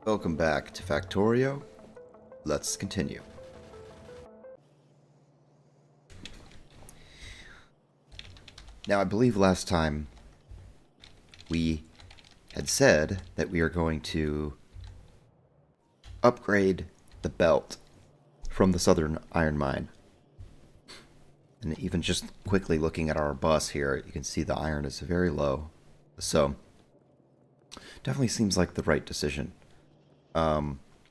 Welcome back to Factorio. Let's continue. Now, I believe last time we had said that we are going to upgrade the belt from the Southern Iron Mine. And even just quickly looking at our bus here, you can see the iron is very low. So, definitely seems like the right decision.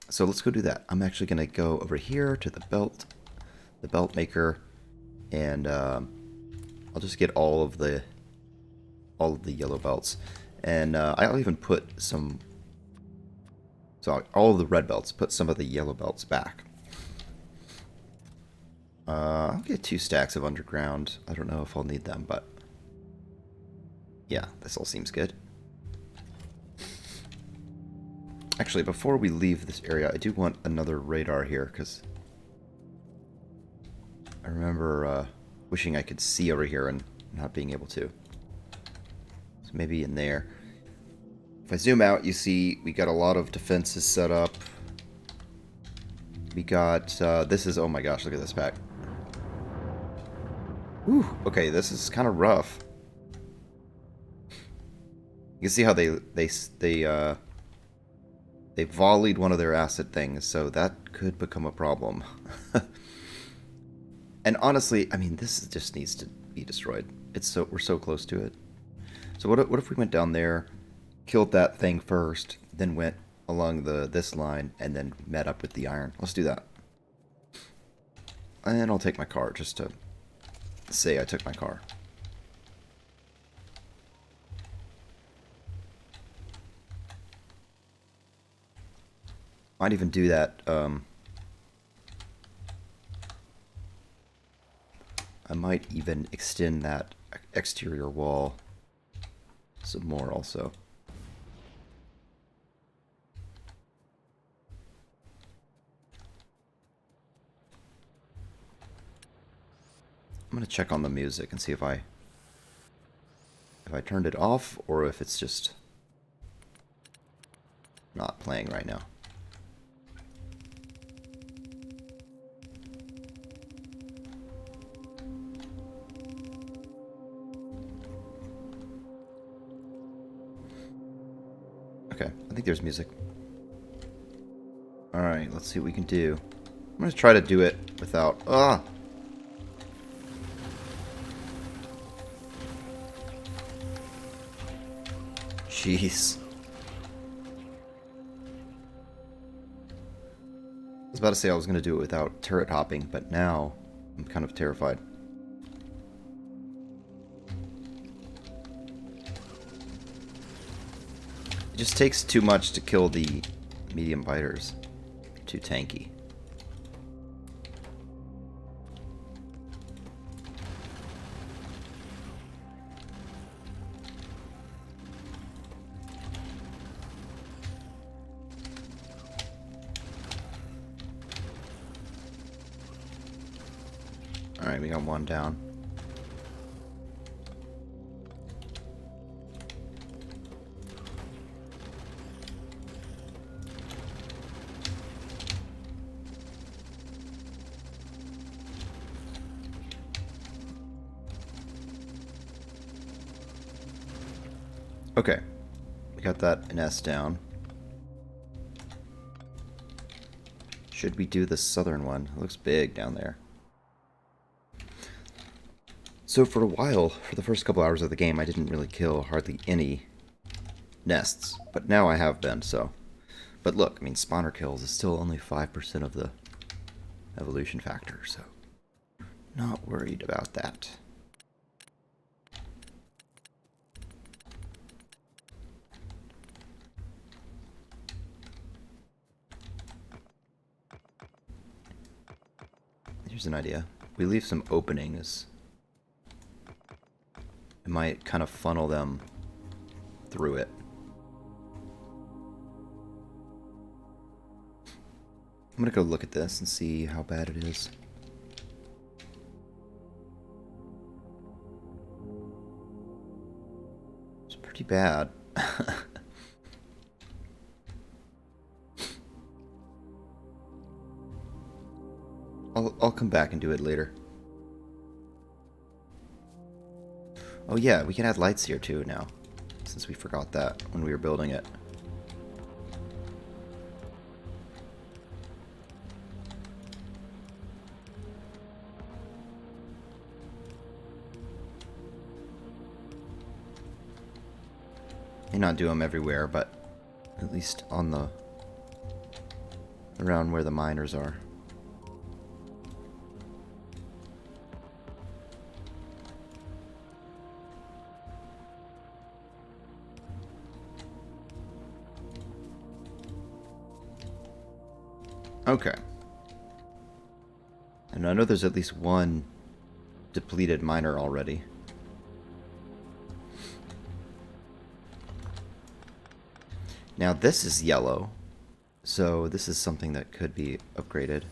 So let's go do that. I'm actually going to go over here to the belt maker, and I'll just get all of the yellow belts, and I'll even put some. So all of the red belts, put some of the yellow belts back. I'll get 2 stacks of underground. I don't know if I'll need them, but yeah, this all seems good. Actually, before we leave this area, I do want another radar here, because I remember wishing I could see over here and not being able to. So maybe in there. If I zoom out, you see we got a lot of defenses set up. We got, this is, oh my gosh, look at this pack. Whew, okay, this is kind of rough. You can see how they volleyed one of their acid things, so that could become a problem. And honestly, I mean, this just needs to be destroyed. We're so close to it. So what if we went down there, killed that thing first, then went along this line, and then met up with the iron? Let's do that. And I'll take my car, just to say I took my car. Might even do that. I might even extend that exterior wall some more also. I'm gonna check on the music and see if I turned it off or if it's just not playing right now. Okay, I think there's music. Alright, let's see what we can do. I'm gonna try to do it without... Jeez. I was about to say I was gonna do it without turret hopping, but now I'm kind of terrified. It just takes too much to kill the medium biters. Too tanky. Alright, we got one down. Okay, we got that NS down. Should we do the southern one? It looks big down there. So for a while, for the first couple hours of the game, I didn't really kill hardly any nests, but now I have been, so. But look, I mean, spawner kills is still only 5% of the evolution factor, so not worried about that. Here's an idea. We leave some openings. It might kind of funnel them through it. I'm gonna go look at this and see how bad it is. It's pretty bad. I'll come back and do it later. Oh yeah, we can add lights here too now, since we forgot that when we were building it. May not do them everywhere, but at least on the around where the miners are. Okay. And I know there's at least one depleted miner already. Now this is yellow, so this is something that could be upgraded.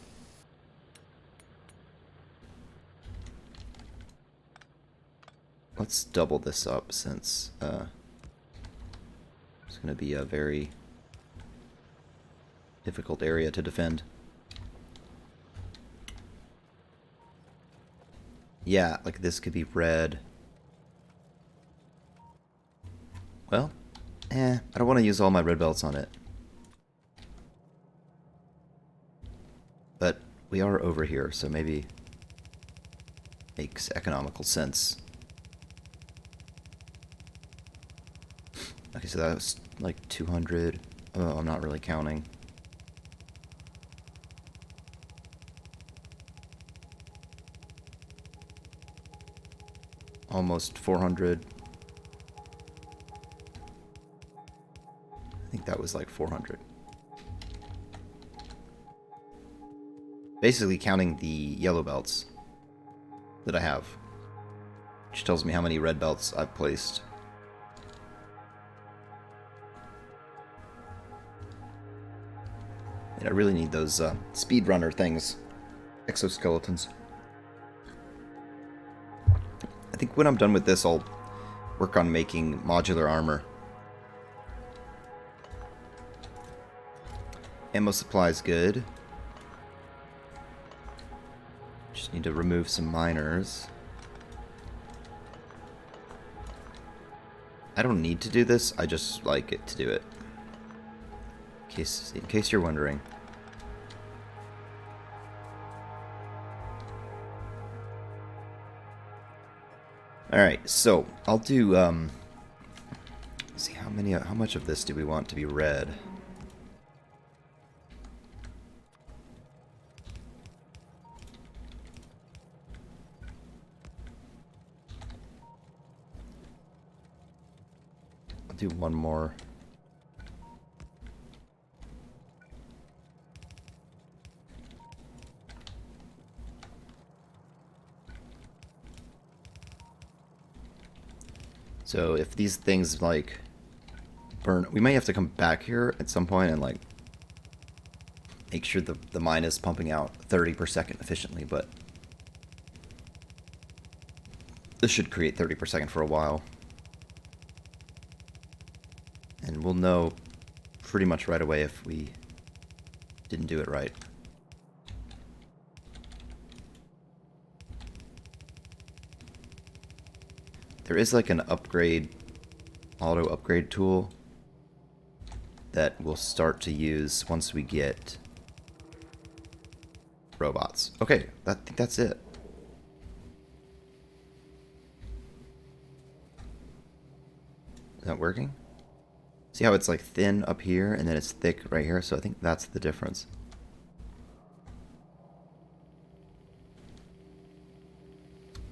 Let's double this up since it's going to be a very difficult area to defend. Yeah, like this could be red. Well, I don't want to use all my red belts on it. But we are over here, so maybe makes economical sense. Okay, so that was like 200. Oh, I'm not really counting. Almost 400. I think that was like 400. Basically counting the yellow belts that I have, which tells me how many red belts I've placed. And I really need those speedrunner things, exoskeletons. I think when I'm done with this, I'll work on making modular armor. Ammo supply is good. Just need to remove some miners. I don't need to do this, I just like it to do it. In case you're wondering. Alright, so I'll do let's see how much of this do we want to be red? I'll do one more. So if these things like burn, we may have to come back here at some point and like make sure the mine is pumping out 30 per second efficiently, but this should create 30 per second for a while. And we'll know pretty much right away if we didn't do it right. There is like an auto upgrade tool that we'll start to use once we get robots. Okay, I think that's it. Is that working? See how it's like thin up here and then it's thick right here? So I think that's the difference.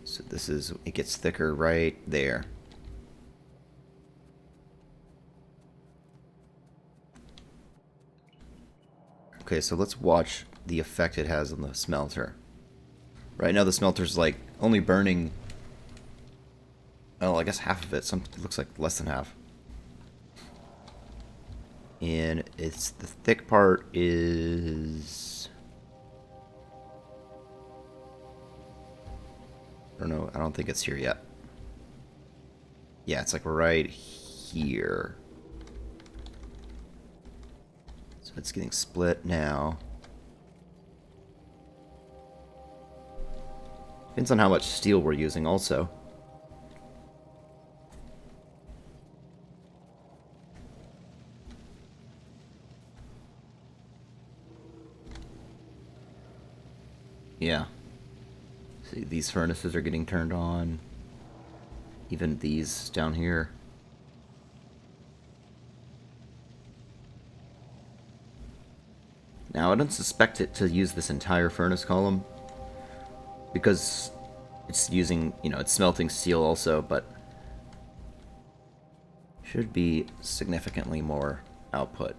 So this is, it gets thicker right there. Okay, so let's watch the effect it has on the smelter. Right now the smelter's like only burning, oh, I guess half of it. It looks like less than half. And it's, the thick part is, I don't know, I don't think it's here yet. Yeah, it's like right here. So it's getting split now. Depends on how much steel we're using also. Yeah. See, these furnaces are getting turned on. Even these down here. Now, I don't suspect it to use this entire furnace column, because it's using, it's smelting steel also, but should be significantly more output.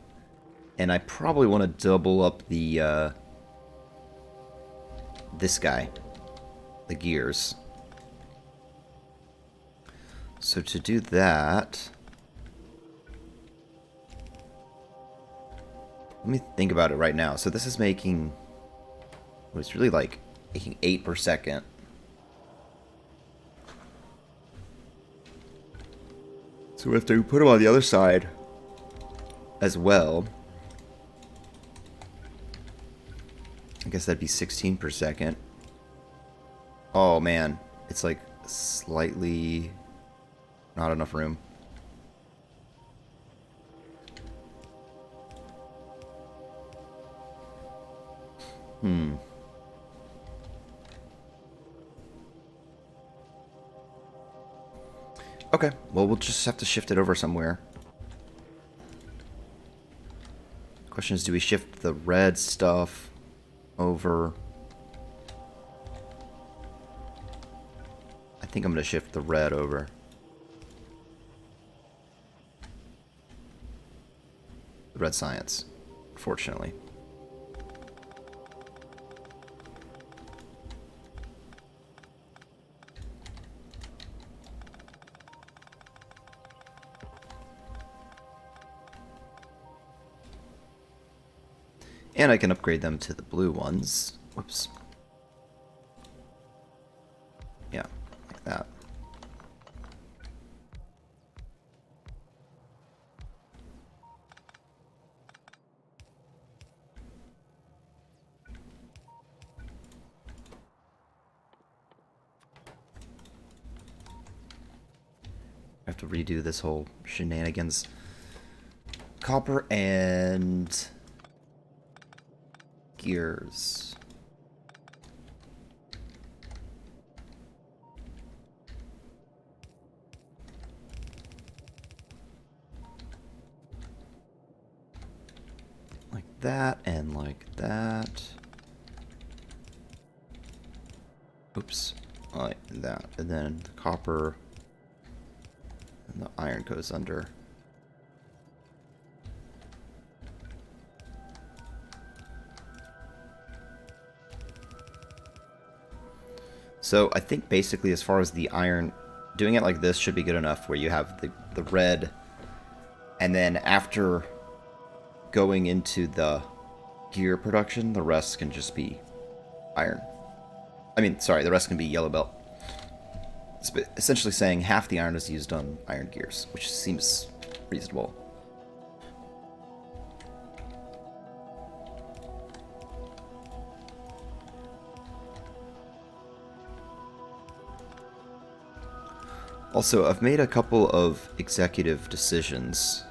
And I probably want to double up the, this guy, the gears. So to do that, let me think about it right now. So this is making, well, it's really like making 8 per second. So we have to put them on the other side as well. I guess that'd be 16 per second. Oh man, it's like slightly not enough room. Okay, well, we'll just have to shift it over somewhere. Question is, do we shift the red stuff over? I think I'm going to shift the red over. The red science, fortunately. And I can upgrade them to the blue ones. Whoops. Yeah, like that. I have to redo this whole shenanigans. Copper and gears. Like that and like that. Oops. Like that. And then the copper and the iron goes under. So I think basically as far as the iron, doing it like this should be good enough, where you have the red, and then after going into the gear production, the rest can just be iron. I mean, sorry, the rest can be yellow belt. It's essentially saying half the iron is used on iron gears, which seems reasonable. Also, I've made a couple of executive decisions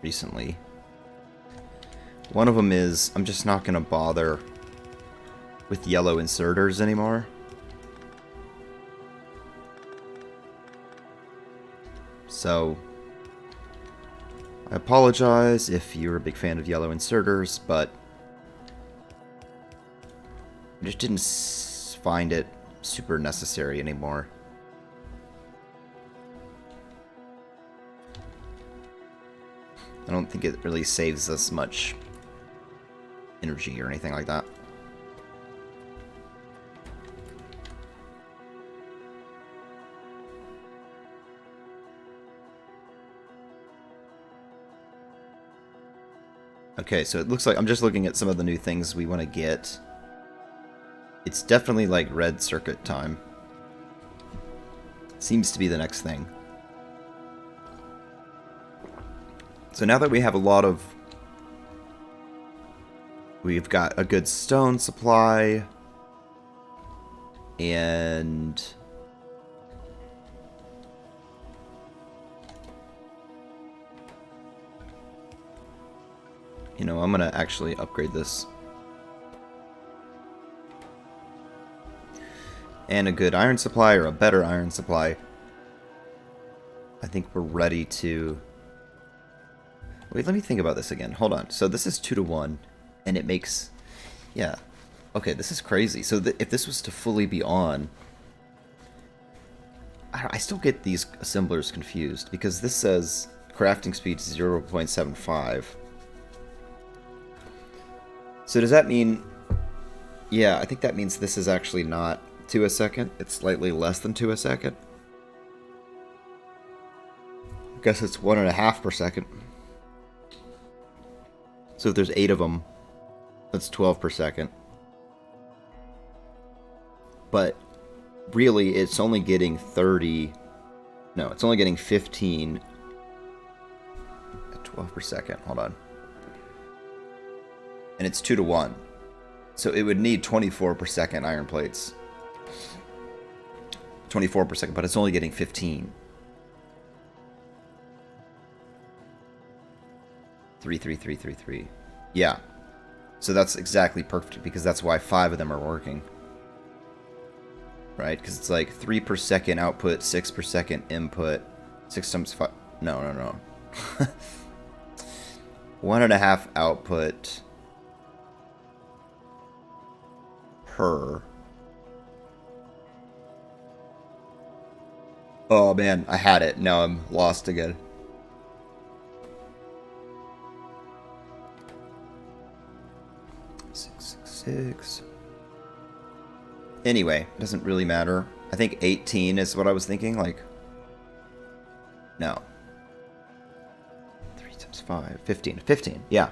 recently. One of them is I'm just not going to bother with yellow inserters anymore. So, I apologize if you're a big fan of yellow inserters, but I just didn't find it super necessary anymore. I don't think it really saves us much energy or anything like that. Okay, so it looks like I'm just looking at some of the new things we want to get. It's definitely like red circuit time. Seems to be the next thing. So now that we have a lot of We've got a good stone supply. And you know, I'm gonna actually upgrade this. And a good iron supply, or a better iron supply. I think we're ready to... Wait, let me think about this again. Hold on. So this is 2-to-1, and it makes... Yeah. Okay, this is crazy. So if this was to fully be on... I still get these assemblers confused, because this says crafting speed 0.75. So does that mean... Yeah, I think that means this is actually not 2 a second. It's slightly less than 2 a second. I guess it's 1.5 per second. So if there's 8 of them, that's 12 per second. But really, it's only getting 30... No, it's only getting 15 at 12 per second. Hold on. And it's 2-to-1. So it would need 24 per second iron plates. 24 per second, but it's only getting 15. 33333. Yeah. So that's exactly perfect, because that's why 5 of them are working. Right? Because it's like 3 per second output, 6 per second input. 6 times 5. No. 1.5 output per. Oh man, I had it. Now I'm lost again. Six. Anyway, it doesn't really matter. I think 18 is what I was thinking. Like, no. 3 times 5. 15. 15, yeah.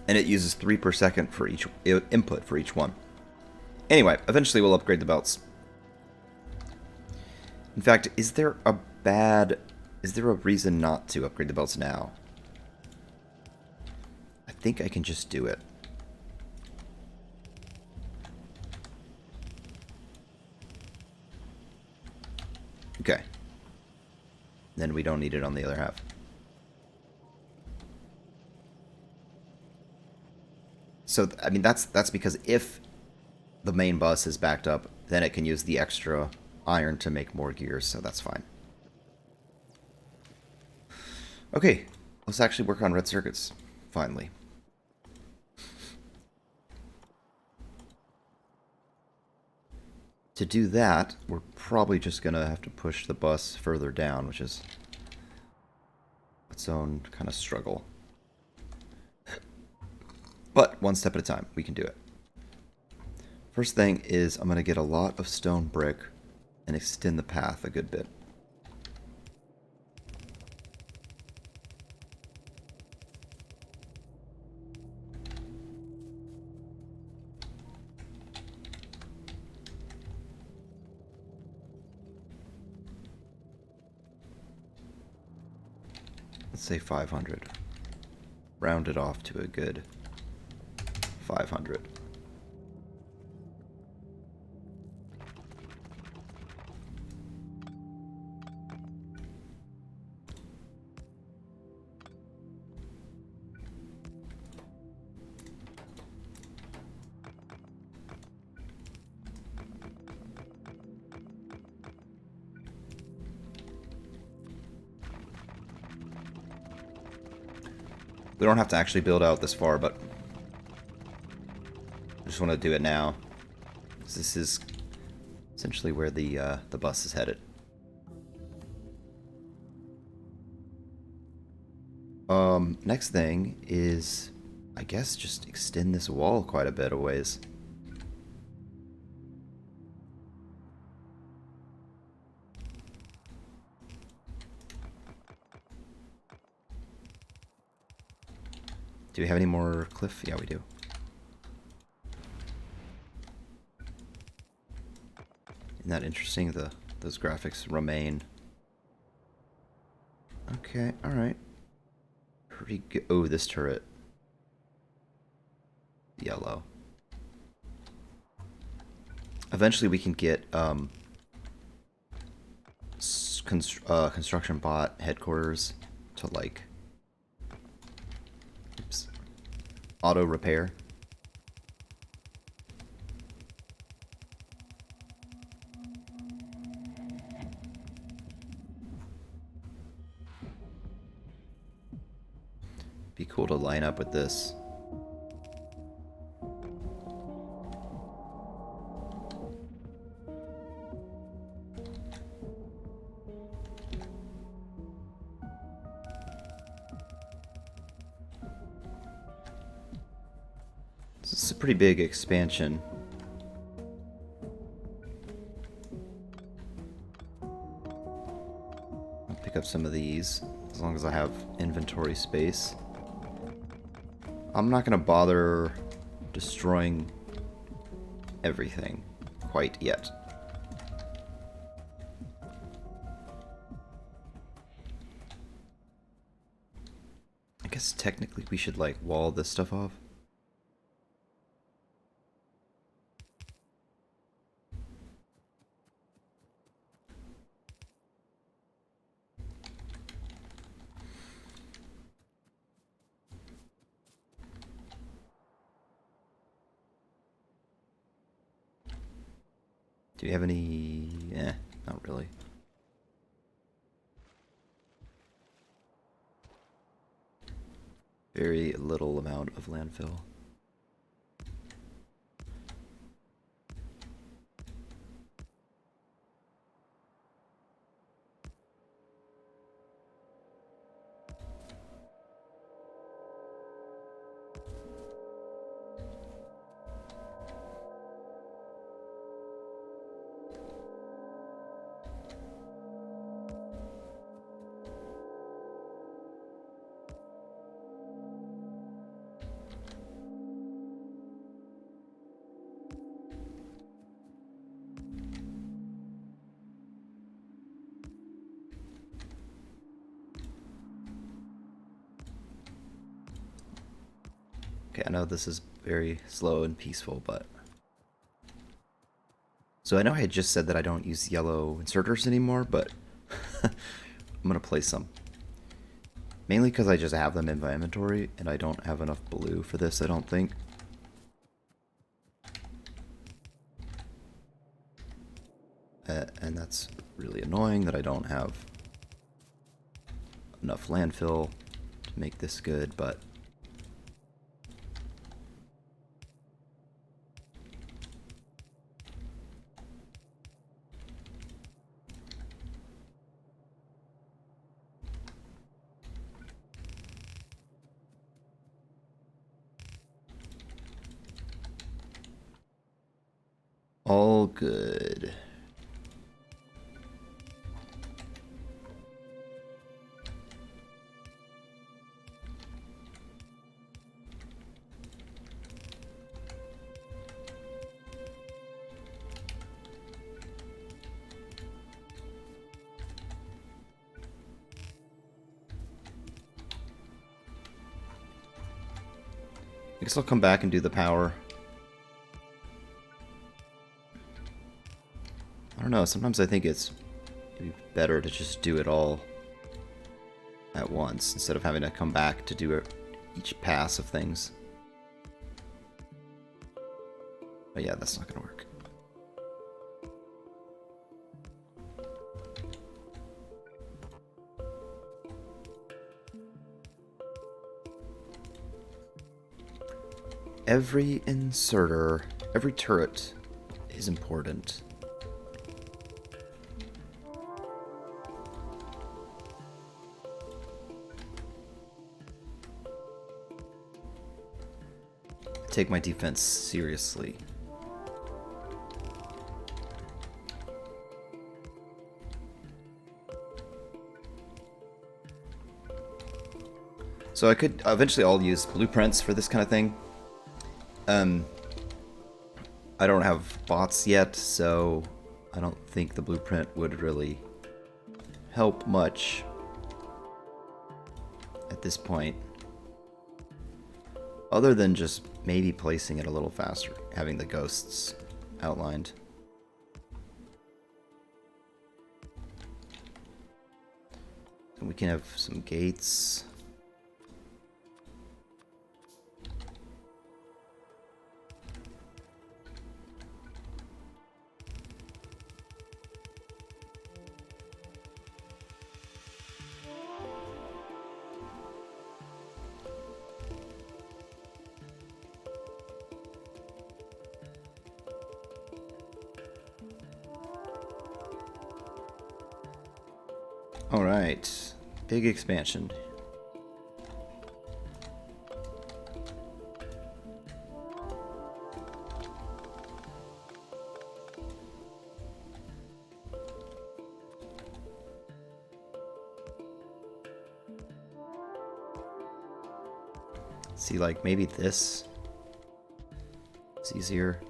And it uses 3 per second for each input for each one. Anyway, eventually we'll upgrade the belts. In fact, is there a reason not to upgrade the belts now? I think I can just do it. Okay. Then we don't need it on the other half. So, I mean, that's because if the main bus is backed up, then it can use the extra iron to make more gears, so that's fine. Okay, let's actually work on red circuits, finally. To do that, we're probably just going to have to push the bus further down, which is its own kind of struggle. But one step at a time, we can do it. First thing is I'm going to get a lot of stone brick and extend the path a good bit. Let's say 500. Round it off to a good 500. We don't have to actually build out this far, but I just want to do it now. This is essentially where the bus is headed. Next thing is, I guess, just extend this wall quite a bit of ways. Do we have any more cliff? Yeah, we do. Isn't that interesting? Those graphics remain. Okay, alright. Pretty good. Oh, this turret. yellow. Eventually we can get construction bot headquarters to like auto repair. Be cool to line up with this. This is a pretty big expansion. I'll pick up some of these as long as I have inventory space. I'm not going to bother destroying everything quite yet. I guess technically we should like wall this stuff off. Do you have any... not really. Very little amount of landfill. Okay, I know this is very slow and peaceful, but... So I know I had just said that I don't use yellow inserters anymore, but I'm gonna place some. Mainly because I just have them in my inventory, and I don't have enough blue for this, I don't think. And that's really annoying that I don't have enough landfill to make this good, but... all good. I guess I'll come back and do the power. I don't know, sometimes I think it's maybe better to just do it all at once instead of having to come back to do each pass of things. But yeah, that's not gonna work. Every inserter, every turret is important. I take my defense seriously. So I could eventually I'll use blueprints for this kind of thing. I don't have bots yet, so I don't think the blueprint would really help much at this point. Other than just maybe placing it a little faster, having the ghosts outlined. And we can have some gates. Alright, big expansion. See, like, maybe this is easier.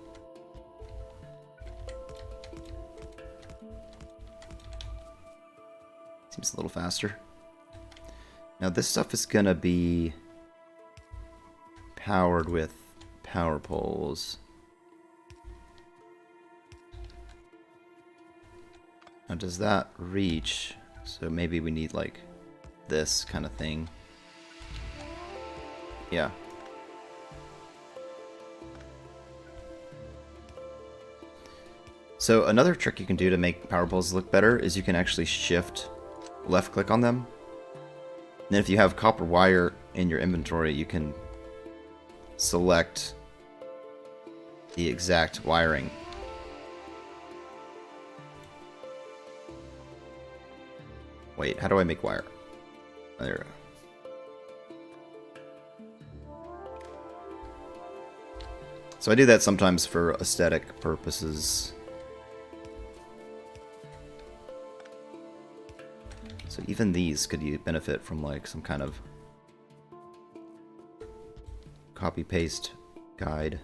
Seems a little faster. Now this stuff is gonna be powered with power poles. Now does that reach? So maybe we need like this kind of thing. Yeah. So another trick you can do to make power poles look better is you can actually shift left click on them. And then if you have copper wire in your inventory, you can select the exact wiring. Wait, how do I make wire? There. So I do that sometimes for aesthetic purposes. So even these could benefit from like some kind of copy-paste guide.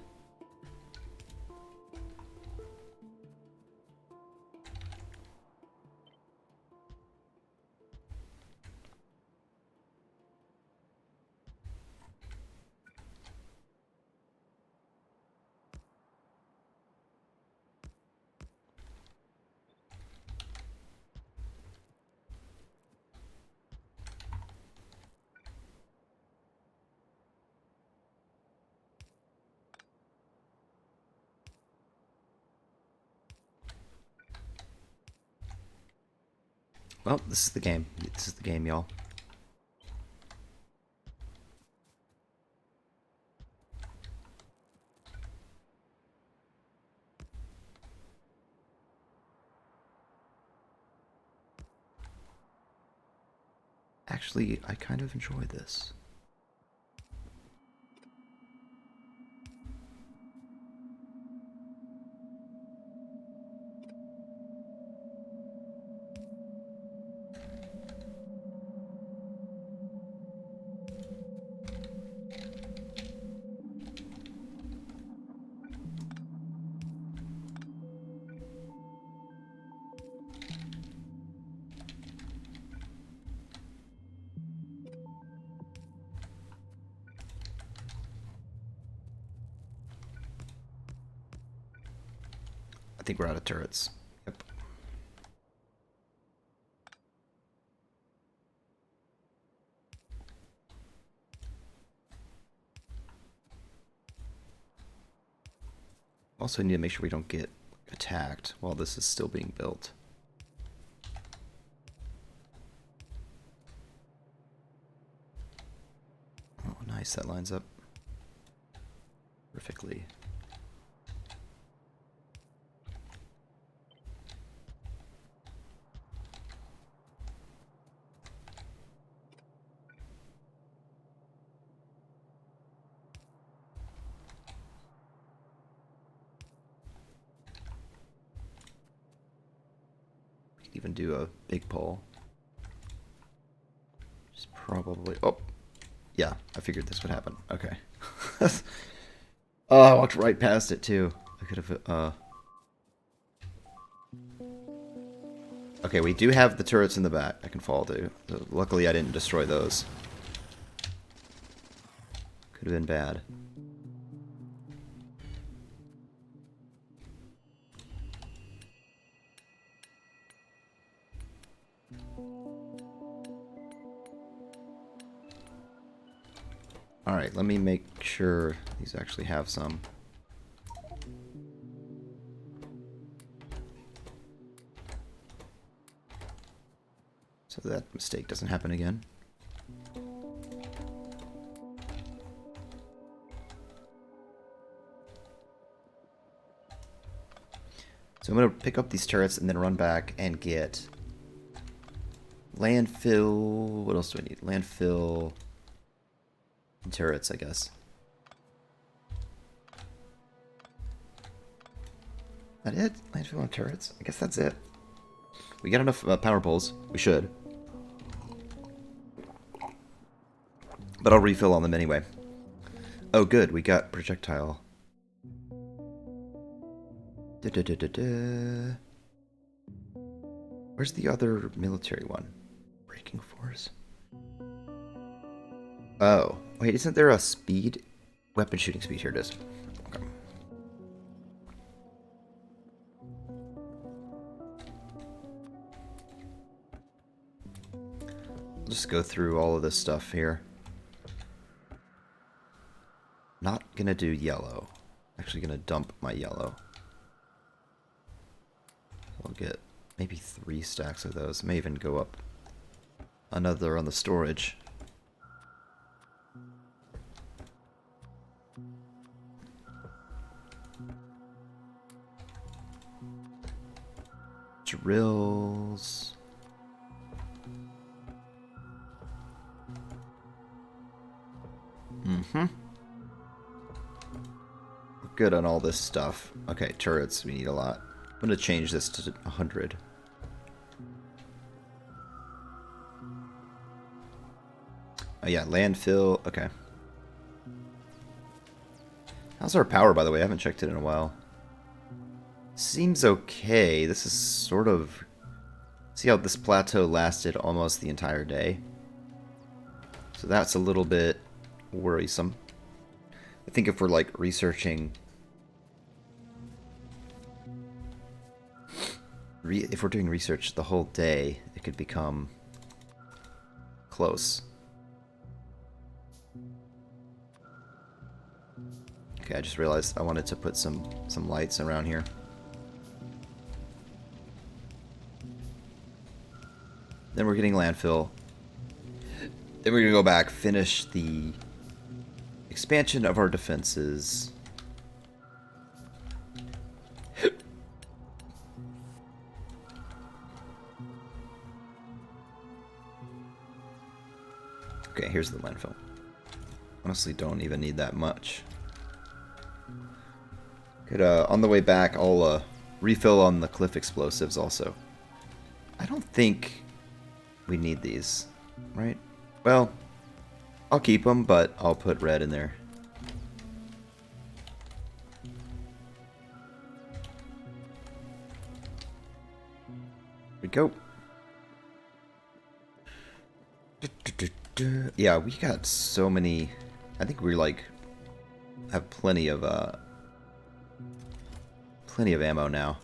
Well, this is the game. This is the game, y'all. Actually, I kind of enjoy this. I think we're out of turrets. Yep. Also need to make sure we don't get attacked while this is still being built. Oh, nice. That lines up perfectly. Even do a big pole. Just probably. Oh, yeah. I figured this would happen. Okay. Oh, I walked right past it too. I could have. Okay, we do have the turrets in the back I can fall to. So luckily, I didn't destroy those. Could have been bad. Alright, let me make sure these actually have some. So that mistake doesn't happen again. So I'm going to pick up these turrets and then run back and get landfill. What else do I need? Landfill and turrets, I guess. That it? Landfill and turrets? I guess that's it. We got enough power poles. We should. But I'll refill on them anyway. Oh, good. We got projectile. Where's the other military one? Braking force. Oh. Wait, isn't there a speed? Weapon shooting speed. Here it is. Okay. I'll just go through all of this stuff here. Not gonna do yellow. Actually gonna dump my yellow. I'll get maybe 3 stacks of those. May even go up another on the storage. Drills. We're good on all this stuff. Okay, turrets, we need a lot. I'm going to change this to 100. Oh yeah, landfill. Okay. How's our power, by the way? I haven't checked it in a while. Seems okay. This is sort of... See how this plateau lasted almost the entire day? So that's a little bit worrisome. I think if we're like researching... if we're doing research the whole day, it could become close. Okay, I just realized I wanted to put some lights around here. Then we're getting landfill. Then we're gonna go back, finish the expansion of our defenses. Okay, here's the landfill. Honestly, don't even need that much. Could, on the way back, I'll refill on the cliff explosives also. I don't think we need these, right? Well, I'll keep them, but I'll put red in there. Here we go. Yeah, we got so many. I think we're like have plenty of ammo now.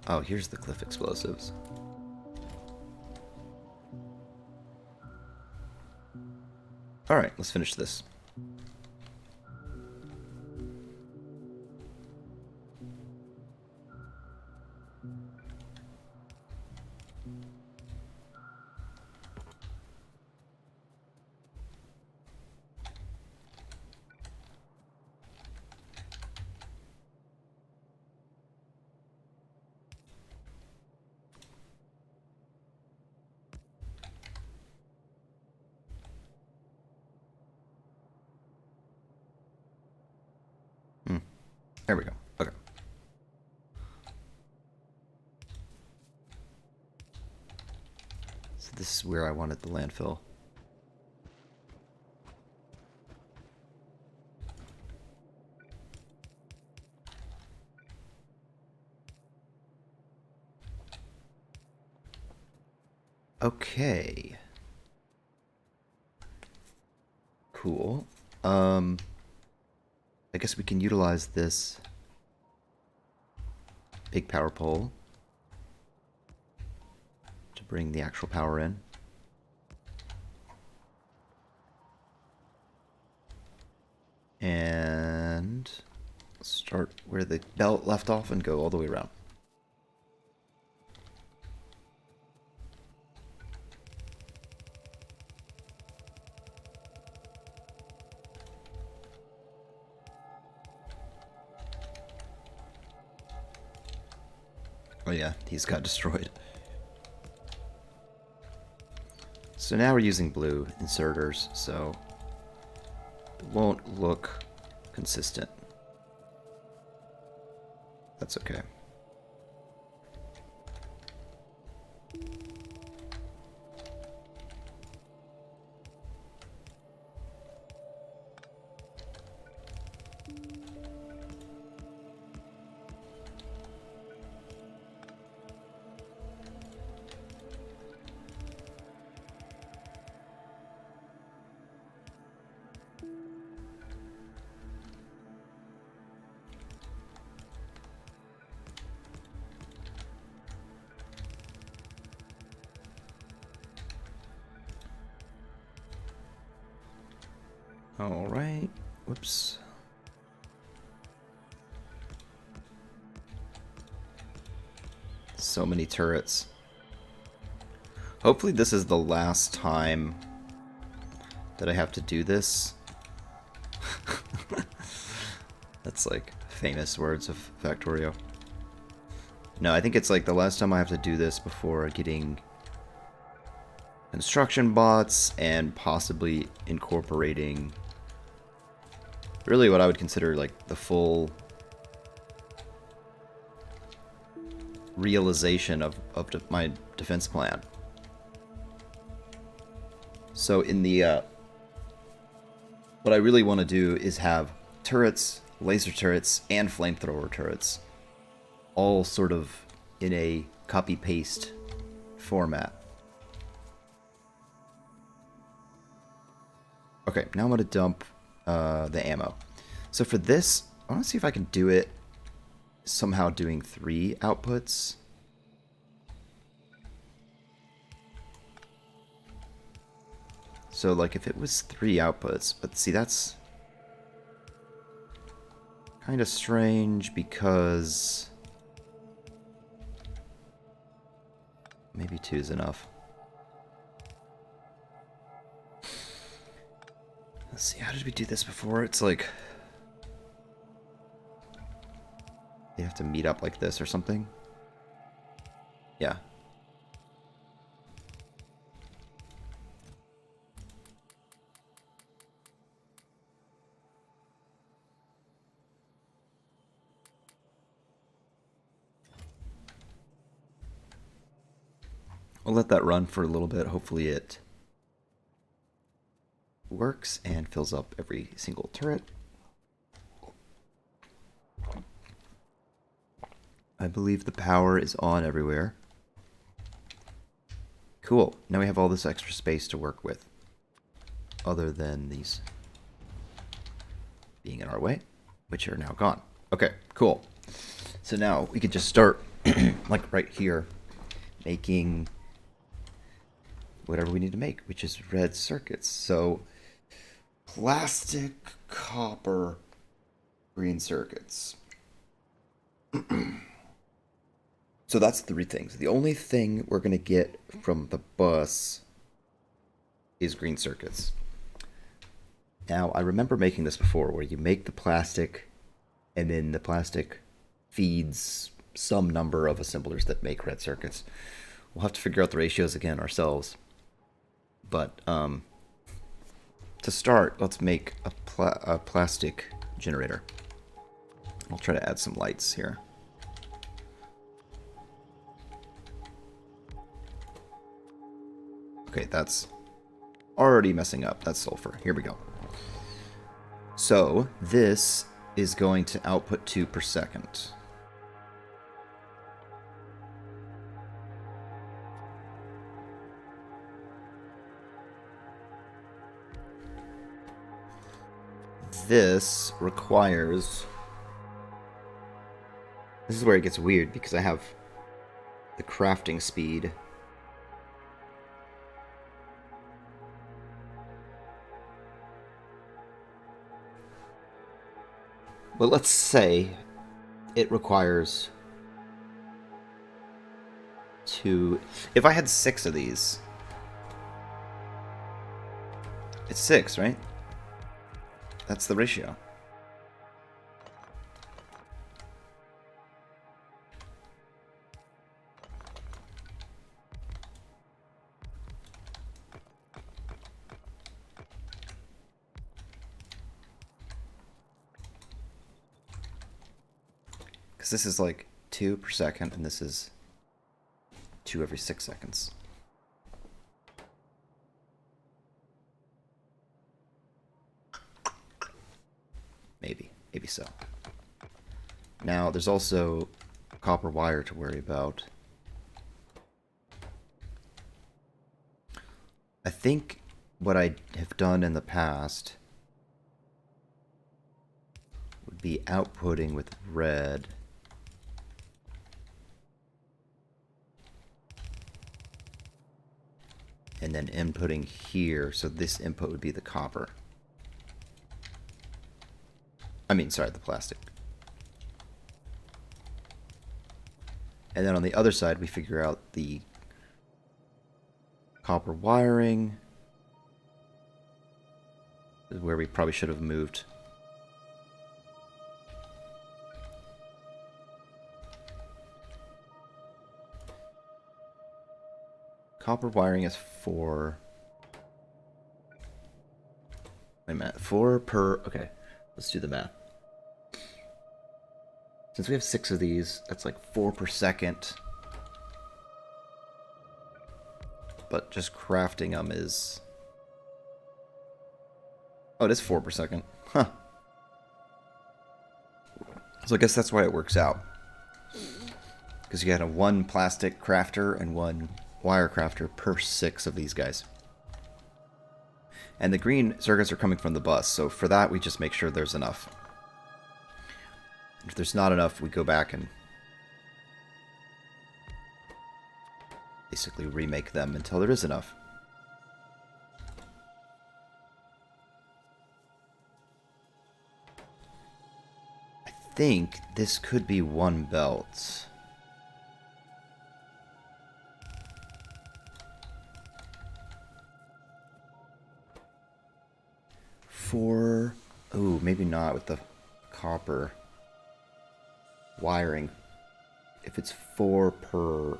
Oh, here's the cliff explosives. All right, let's finish this. There we go. Okay. So this is where I wanted the landfill. Okay. Cool. I guess we can utilize this big power pole to bring the actual power in. And start where the belt left off and go all the way around. Oh yeah, these got destroyed. So now we're using blue inserters, so it won't look consistent. That's okay. All right. Whoops. So many turrets. Hopefully this is the last time that I have to do this. That's like famous words of Factorio. No, I think it's like the last time I have to do this before getting construction bots and possibly incorporating really what I would consider like the full realization of my defense plan. So in the what I really want to do is have turrets, laser turrets, and flamethrower turrets all sort of in a copy-paste format. Okay, now I'm going to dump the ammo. So for this, I want to see if I can do it somehow doing 3 outputs. So like if it was 3 outputs, but see that's kind of strange because maybe 2 is enough. Let's see, how did we do this before? It's like they have to meet up like this or something. Yeah. I'll let that run for a little bit. Hopefully it works and fills up every single turret. I believe the power is on everywhere. Cool. Now we have all this extra space to work with. Other than these being in our way, which are now gone. Okay, cool. So now we could just start, like right here, making whatever we need to make, which is red circuits. So plastic, copper, green circuits. So that's 3 things. The only thing we're going to get from the bus is green circuits. Now, I remember making this before, where you make the plastic, and then the plastic feeds some number of assemblers that make red circuits. We'll have to figure out the ratios again ourselves. But to start, let's make a plastic generator. I'll try to add some lights here. Okay, that's already messing up. That's sulfur. Here we go. So this is going to output 2 per second. This requires... This is where it gets weird, because I have the crafting speed. Well, let's say it requires two... If I had 6 of these... It's 6, right? That's the ratio. Because this is like 2 per second, and this is 2 every 6 seconds. Maybe so. Now, there's also copper wire to worry about. I think what I have done in the past would be outputting with red. And then inputting here, so this input would be the copper. I mean, sorry, the plastic. And then on the other side, we figure out the copper wiring. This is where we probably should have moved. Copper wiring is 4. Wait a minute. 4 per... Okay, let's do the math. Since we have 6 of these, that's like 4 per second. But just crafting them is... Oh, it is 4 per second. Huh. So I guess that's why it works out. Because you had a 1 plastic crafter and 1 wire crafter per 6 of these guys. And the green circuits are coming from the bus, so for that we just make sure there's enough. If there's not enough, we go back and basically remake them until there is enough. I think this could be 1 belt. Four... Ooh, maybe not with the copper wiring. If it's 4 per...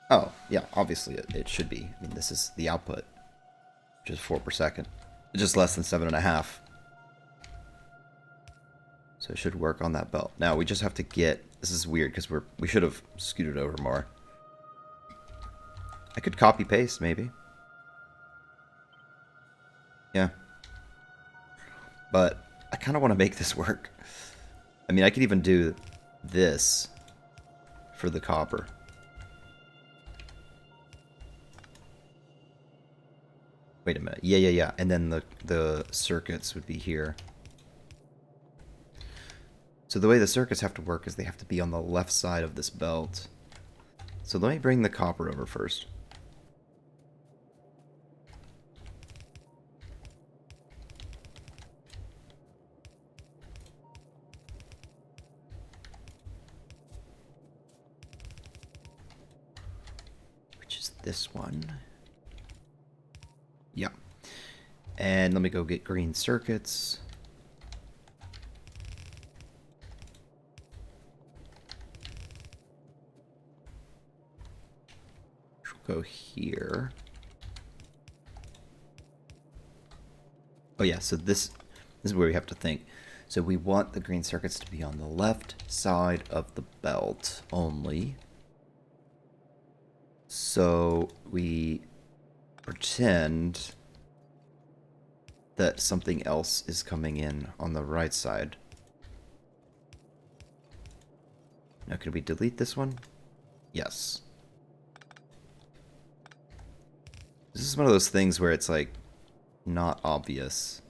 Oh, yeah, obviously it should be. I mean, this is the output, which is 4 per second. It's just less than 7.5. So it should work on that belt. Now, we just have to get... This is weird, because we should have scooted over more. I could copy-paste, maybe. Yeah. But I kind of want to make this work. I mean, I could even do this for the copper. Wait a minute. Yeah. And then the circuits would be here. So the way the circuits have to work is they have to be on the left side of this belt. So let me bring the copper over first. This one. Yeah. And let me go get green circuits. We'll go here. Oh yeah, so this is where we have to think. So we want the green circuits to be on the left side of the belt only. So we pretend that something else is coming in on the right side. Now, can we delete this one? Yes. This is one of those things where it's like not obvious.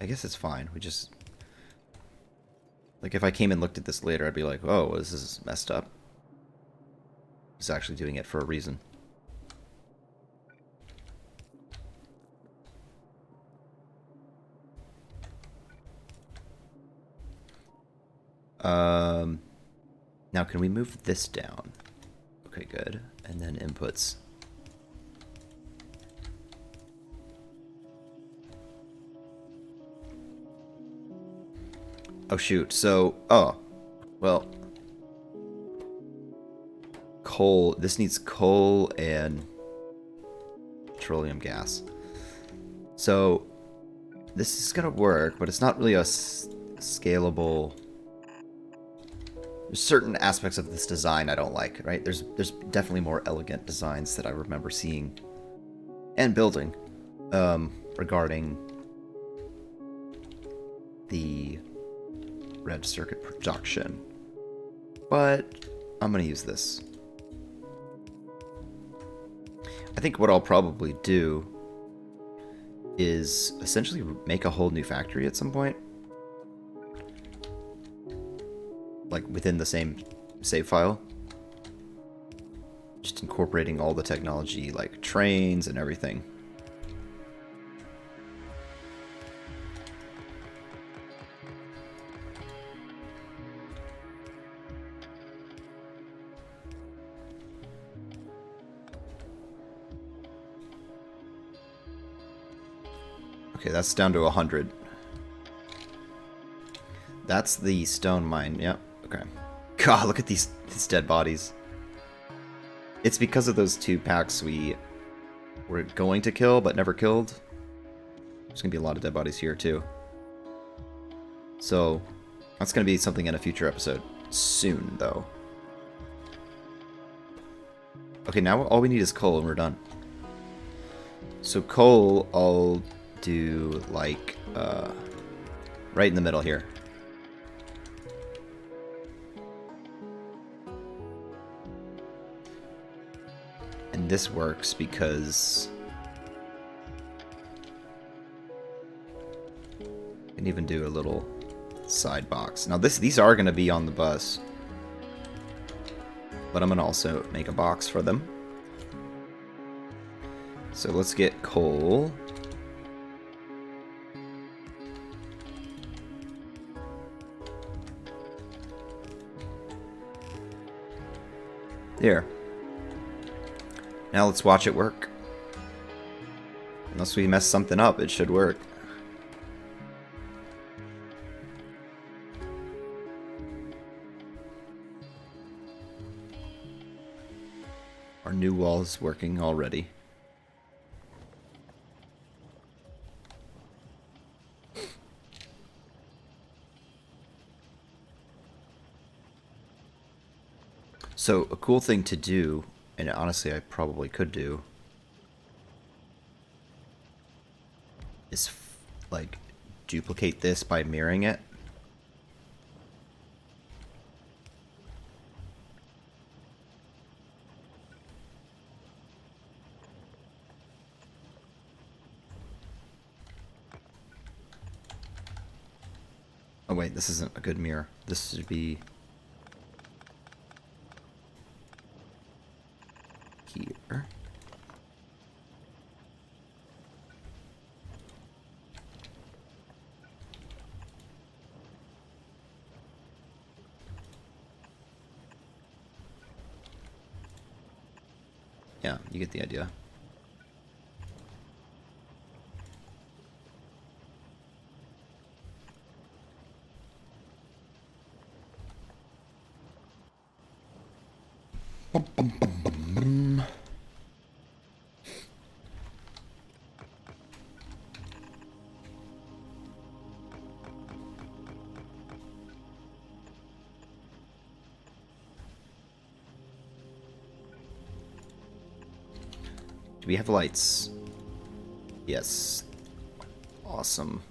I guess it's fine. We just... Like, if I came and looked at this later, I'd be like, oh, this is messed up. He's actually doing it for a reason. Um, Now, can we move this down? Okay, good. And then inputs. Oh, shoot. So, oh, well, coal. This needs coal and petroleum gas. So, this is going to work, but it's not really a scalable. There's certain aspects of this design I don't like, right? There's definitely more elegant designs that I remember seeing and building regarding the red circuit production. But I'm going to use this. I think what I'll probably do is essentially make a whole new factory at some point. Like within the same save file. Just incorporating all the technology, like trains and everything. Okay, that's down to 100. That's the stone mine, yep. Okay. God, look at these dead bodies. It's because of those 2 packs we were going to kill, but never killed. There's going to be a lot of dead bodies here, too. So, that's going to be something in a future episode. Soon, though. Okay, now all we need is coal, and we're done. So coal, I'll do, like, right in the middle here. And this works because I can even do a little side box. Now these are going to be on the bus, but I'm going to also make a box for them. So let's get coal. There. Now let's watch it work. Unless we mess something up, it should work. Our new wall is working already. So a cool thing to do, and honestly I probably could do, is like duplicate this by mirroring it. Oh wait, this isn't a good mirror. This should be here. Yeah, you get the idea. Bum, bum, bum, bum, bum. Do we have lights? Yes. Awesome.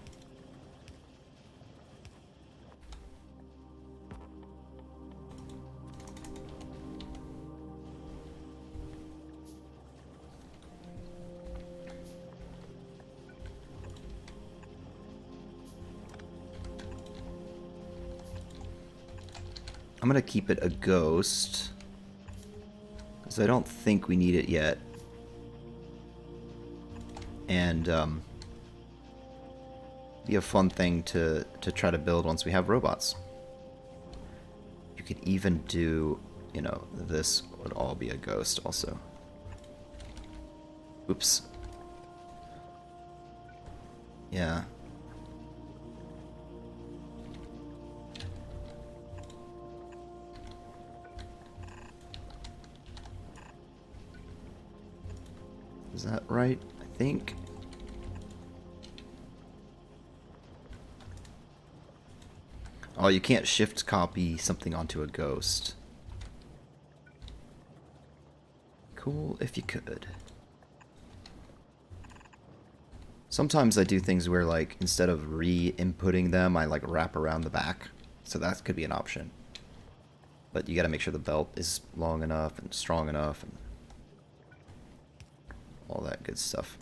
I'm gonna keep it a ghost, because I don't think we need it yet. And be a fun thing to try to build once we have robots. You could even do, you know, this would all be a ghost also. Oops. Yeah. Is that right? I think. Oh, you can't shift copy something onto a ghost. Cool if you could. Sometimes I do things where, like, instead of re-inputting them, I, like, wrap around the back. So that could be an option. But you gotta make sure the belt is long enough and strong enough and all that good stuff.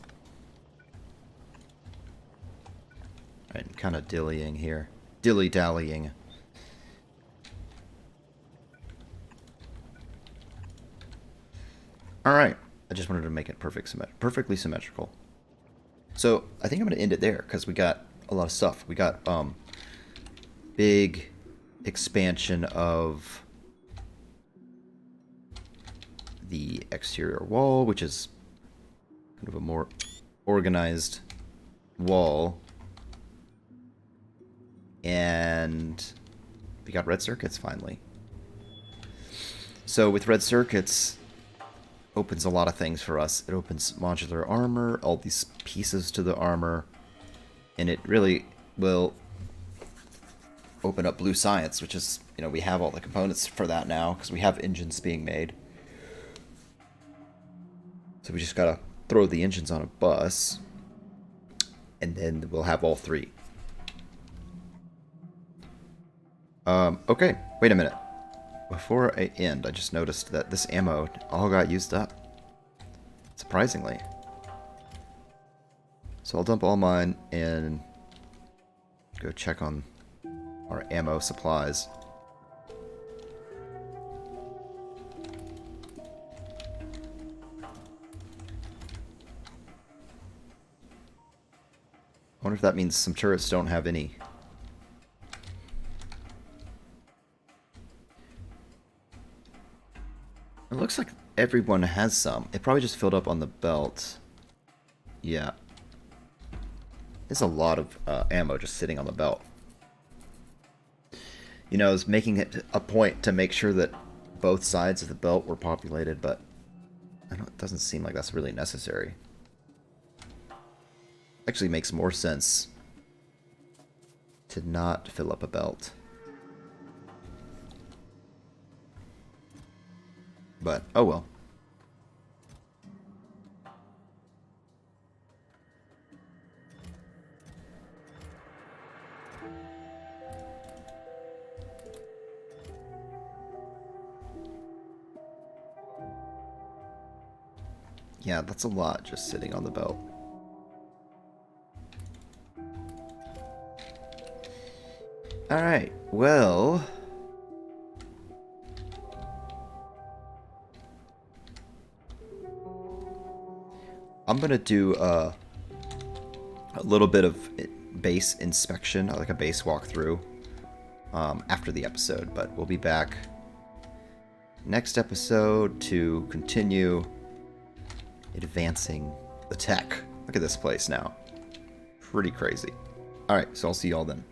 Alright, kind of dillying here. Dilly-dallying. Alright, I just wanted to make it perfectly symmetrical. So, I think I'm going to end it there, because we got a lot of stuff. We got, big expansion of the exterior wall, which is kind of a more organized wall. And we got red circuits, finally. So, with red circuits, opens a lot of things for us. It opens modular armor, all these pieces to the armor, and it really will open up blue science, which is, you know, we have all the components for that now because we have engines being made. So we just gotta throw the engines on a bus, and then we'll have all three. Okay, wait a minute. Before I end, I just noticed that this ammo all got used up. Surprisingly. So I'll dump all mine and go check on our ammo supplies. I wonder if that means some turrets don't have any. It looks like everyone has some. It probably just filled up on the belt. Yeah. There's a lot of ammo just sitting on the belt. You know, I was making it a point to make sure that both sides of the belt were populated, but it doesn't seem like that's really necessary. Actually makes more sense to not fill up a belt. But, oh well. Yeah, that's a lot just sitting on the belt. Alright, well... I'm gonna do a little bit of base inspection, like a base walkthrough, after the episode, but we'll be back next episode to continue advancing the tech. Look at this place now. Pretty crazy. Alright, so I'll see y'all then.